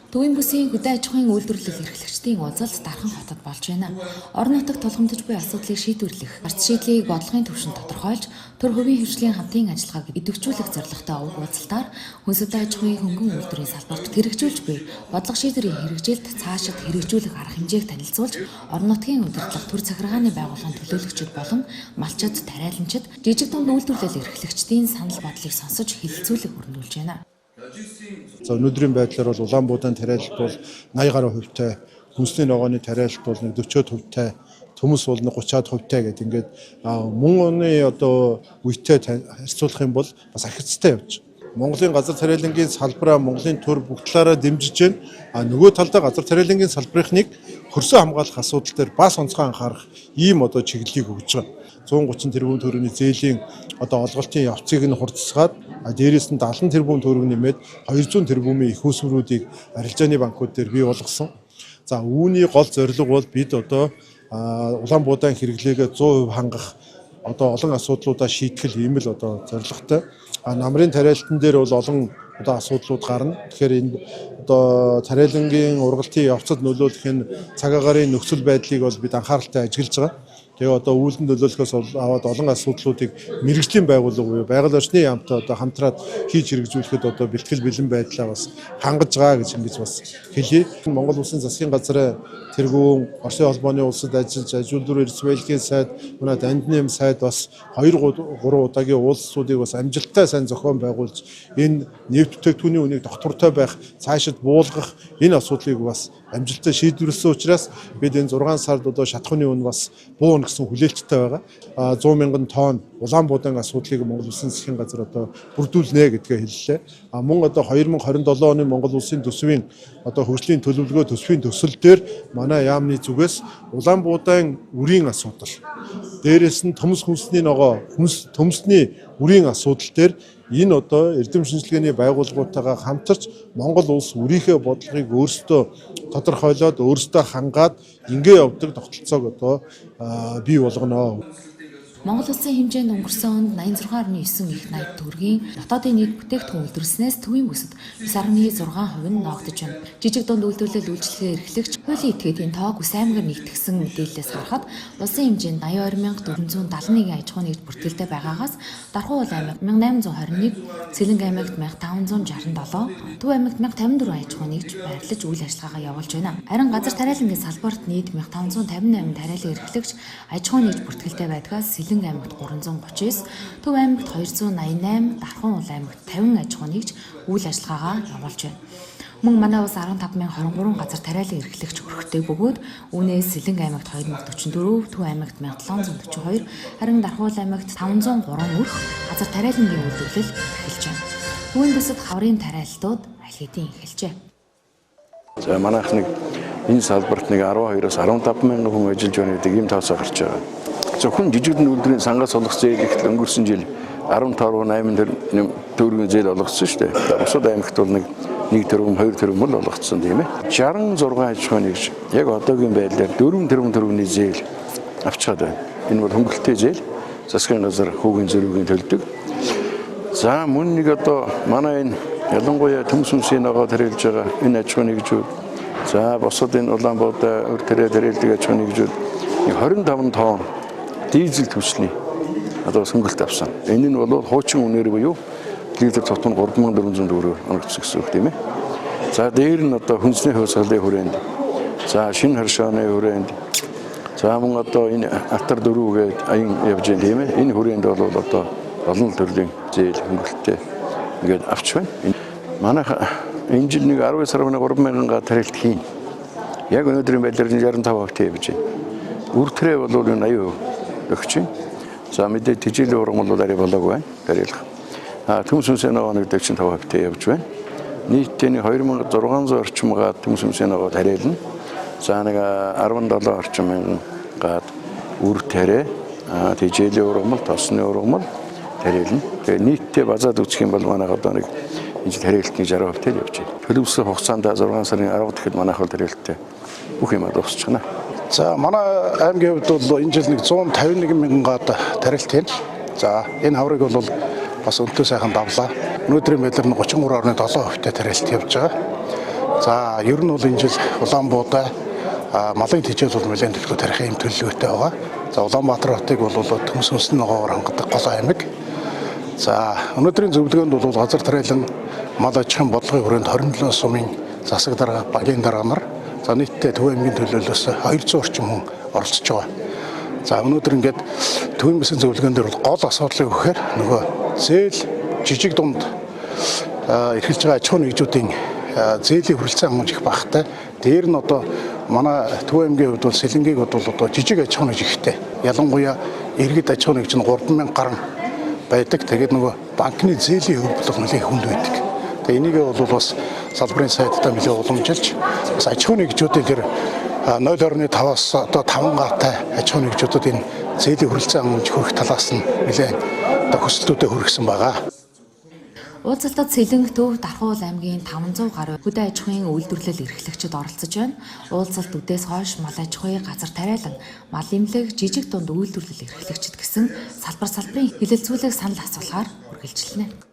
Төвийн бүсийн хөдөө аж ахуйн үйлдвэрлэл эрхлэгчдийн уулзалт Дархан хотод болж байна. Орон нутагт тулгамдж буй асуудлыг шийдвэрлэх, арц шийдлийг бодлогын түвшинд тодорхойлж, төр хувийн хөгжлийн хамтын ажиллагааг идэвхжүүлэх зорилготой уг уулзалтаар хүнс хөдөө аж ахуйн хөнгөн үйлдвэрийн салбарт хэрэгжүүлж буй бодлого шийдвэрийн хэрэгжилт цаашид хэрэгжүүлэх арга хэмжээг танилцуулж, орон нутгийн удирдлага төр захиргааны байгууллагын төлөөлөгчид болон малчид, тариаланчид, жижиг дунд үйлдвэрлэл эрхлэгчдийн санал бодлыг сонсож хэлэлцүүлэх өрнүүлж байна. За өнөөдрийн байдлаар бол Улаанбуудайн тариалалт бол 80 гаруй хувьтай, хүнсний ногооны тариалалт бол 40-од хувьтай, төмөс бол 30-од хувьтай гэдэг ингээд мөн оны одоо үетэй харьцуулах юм бол бас ахицтай явж. Монголын газар тариалангийн салбараа Монголын төр бүх талаараа дэмжиж байна. Нөгөө талдаа газар тариалангийн салбарынхныг хөрсөн хамгаалах асуудал дээр бас онцгой анхаарах ийм одоо чиглэлийг өгж байгаа. 130 тэрбум төгрөгийн зээлийн одоо олголтын явцыг нь хурцсгаад дээрээс нь 70 тэрбум төгрөг нэмээд 200 тэрбумын их усвруудыг арилжааны банкуд дээр бий болгосон. За үүний гол зорилго бол бид одоо Улаанбуудайн хэрэглээгээ 100% хангах одоо олон асуудлуудаа шийтгэл ийм л одоо зорилготой. Намрын тариалтан дээр бол олон одоо асуудлууд гарна. Тэгэхээр энэ одоо тариалангийн ургалтын явцад нөлөөлөх энэ цаг агаарын нөхцөл байдлыг бол бид анхааралтай ажиглаж байгаа. Тэгээ одоо үүлэн нөлөөлөхөөс аваад олон асуудлуудыг мэрэгжлийн байгууллага буюу байгаль орчны яамтай одоо хамтраад хийж хэрэгжүүлэхэд одоо бэлтгэл бэлэн байдлаа бас хангаж байгаа гэж ингэж бас хэлье. Монгол Улсын засгийн газрын тэргүүн, Оросын холбооны улсад ажиллаж ажилтны эрс байлгийн сайд, манай дандны сайд бас 2-3 удаагийн уулзалтуудыг бас амжилттай сайн зохион байгуулж энэ нефт бүтээгдэхүүний үнийг доктортой байх, цаашид буулгах энэ асуудлыг бас амжилттай шийдвэрлсэн учраас бид энэ 6 сард одоо шатхууны үн бас буун гэсэн хүлээлттэй байгаа. 100 мянган тонн Улаанбуудайн асуудлыг Монгол Улсын засгийн газар одоо бүрдүүлнэ гэдгээ хэллээ. Мөн одоо 2027 оны Монгол Улсын төсвийн одоо хөгжлийн төлөвлөгөө төсвийн төсөл дээр манай яамны зүгээс Улаанбуудайн үрийн асуудал, дээрээс нь төмс хүнсний ногоо, төмсний үрийн асуудал дээр энэ одоо эрдэм шинжилгээний байгууллагуудтайгаа хамтарч Монгол улс үрийнхээ бодлогыг өөрсдөө тодорхойлоод өөрсдөө хангаад ингээ явдаг тогтолцоог одоо бий болгоно. Монгол Улсын хэмжээнд өнгөрсөн онд 86.9 их 80 төгрөгийн дотоодын нийт бүтээгдэхүүн үйлдвэрлэснээс төвийн бүсэд 9.6% нь ногдож байна. Жижиг дунд үйлдвэрлэл үйлчлэгээ эрхлэгч хуулийн этгээдийн тоог үс аймгаар нэгтгэсэн мэдээлэлээс харахад улсын хэмжээнд 82,471 аж ахуйн нэгж бүртгэлтэй байгаагаас Дархан аймагт 1821, Сэлэнг аймагт 1567, Төв аймагт 1054 аж ахуйн нэгж байрлаж үйл ажиллагаагаа явуулж байна. Харин газар тариалангийн салбарт нийт 1558 тариалан эрхлэгч аж ахуйн нэгж бүртгэлтэй байдгаас Сэлэнг аймагт 339, Төв аймагт 288, Дархан аймагт 50 аж ахуйн нэгж үйл ажиллагаагаа явуулж байна. Мөн манай улс 15,023 газар тариалан эрхлэгч өрхтэй бөгөөд үүнээс Сэлэнг аймагт 2044, Төв аймагт 1742, харин Дархан аймагт 503 өрх газар тариалангийн үйлдвэрлэл эхэлж байна. Түүний бүсэд хаврын тариалтууд аль хэдийн эхэлжээ. За манайх нэг энэ салбарт нэг 12-оос 15 мянган хүн ажиллаж байна гэдэг ийм тооцоо гарч байгаа. Зөвхөн жижиг дунд үйлдвэрийн сангаас олох зээл ихтэл өнгөрсөн жил 15.8 төгрөгийн зээл олгоцсон шүү дээ. Бусад аймагт бол нэг 1 тэрбум 2 тэрбум л олгоцсон тийм ээ. 66 аж ахуйн нэгж яг одоогийн байдлаар 4 тэрбум төгрөгийн зээл авчаад байна. Энэ бол хөнгөлөлттэй зээл. Засгийн газар хүүгийн зэрэгийн төлдөг. За мөн нэг одоо манай энэ ялангуяа төмс хүнсний ногоо тариалж байгаа энэ аж ахуйн нэгжүүд. За босод энэ Улаанбуудаа өр тариалдаг аж ахуйн нэгжүүд 25 тонн дизель түвшний одоо хөнгөлөлт авсан. Энэ нь бол хуучин үнээр буюу литр тутам 3400 төгрөг оногдсон гэсэн үг тийм ээ. За дээр нь одоо хүнсний хөөцөллийн хүрээнд. За шинэ харшааны хүрээнд. За мөн одоо энэ алтар дөрвөгээд аян явж байгаа тийм ээ. Энэ хүрээнд бол одоо олон төрлийн зээл хөнгөлөлттэй ингээд авч байна. Манайх энэ жил нэг 12 сарын 3,000 тариалт хийн. Яг өнөөдрийн байдлаар 65% явж байна. Үртрээ бол энэ 80% өгч байна. За мэдээ тижээлийн ургамал бол арай болоогүй байна. Тариалах. Төмс хүнсний ногоо нэг 45% явж байна. Нийтдээ 2600 орчим гаад төмс хүнсний ногоо тариална. За нэг 17 орчим мянган гаад үр тариа, тижээлийн ургамал, тосны ургамал тариална. Тэгээ нийтдээ базаад үзэх юм бол манайх одоо нэг энэ жил тариалтны 60% явж байна. Төлөвлөсөн хугацаанд 6 сарын 10 дахид манайх бол тариалттай бүх юм дуусч байна. За манай аймгийн хувьд бол энэ жил нэг 151 мянган гаад тариалт байна. За энэ хаврыг бол бас өнтөө сайхан давлаа. Өнөөдрийн байдлаар нь 33.7% тариалт явж байгаа. За ер нь бол энэ жил Улаанбуудаа малын тэжээл бол нэлээд төлгөө тарихын юм төлөвлөгөөтэй байгаа. За Улаанбаатар хотыг бол төмс өмсөн ногоогоор хангадаг гол аймаг. За өнөөдрийн зөвлөгөөнд бол газар тариалан мал аж ахуйн бодлогын хүрээнд 27 сумын засаг дарга, багийн дарга нар за нийтдээ Төв аймгийн төлөөлөөс 200 орчим хүн оролцож байгаа. За өнөөдөр ингээд төвийн бүсийн зөвлөгөөн дээр бол гол асуудлыг өгөхээр нөгөө зээл жижиг дунд эрхэлж байгаа аж ахуйн нэгжүүдийн зээлийн хүрэлцээ хангамж их багтай. Дээр нь одоо манай Төв аймгийн хувьд бол Сэлэнгийг бол одоо жижиг аж ахуйн нэгж ихтэй. Ялангуяа иргэд аж ахуйн нэгж нь 3000 гаруй байдаг. Тэгээд нөгөө банкны зээлийн хөвлөлт нэлээд хүнд байдаг. Тэгээд энийг бол бас салбарын сайдтай нэлээд уламжилж бас аж ахуйн нэгжүүдийн тэр 0.5-аас одоо 5 гаатай аж ахуйн нэгжүүдэд энэ зээлийн хүрэлцээ хангамж хүрэх талаас нь нэлээд одоо хүсэлтүүдэд хүргэсэн байгаа. Уулзалтад Сэлэнг, Төв, Дархуул аймгийн 500 гаруй хөдөө аж ахуйн үйлдвэрлэл эрхлэгчид оролцож байна. Уулзалт үдээс хойш мал аж ахуй, газар тариалан, мал эмнэлэг, жижиг дунд үйлдвэрлэл эрхлэгчид гэсэн салбарын хэлэлцүүлэг санал асуулгаар үргэлжилнэ.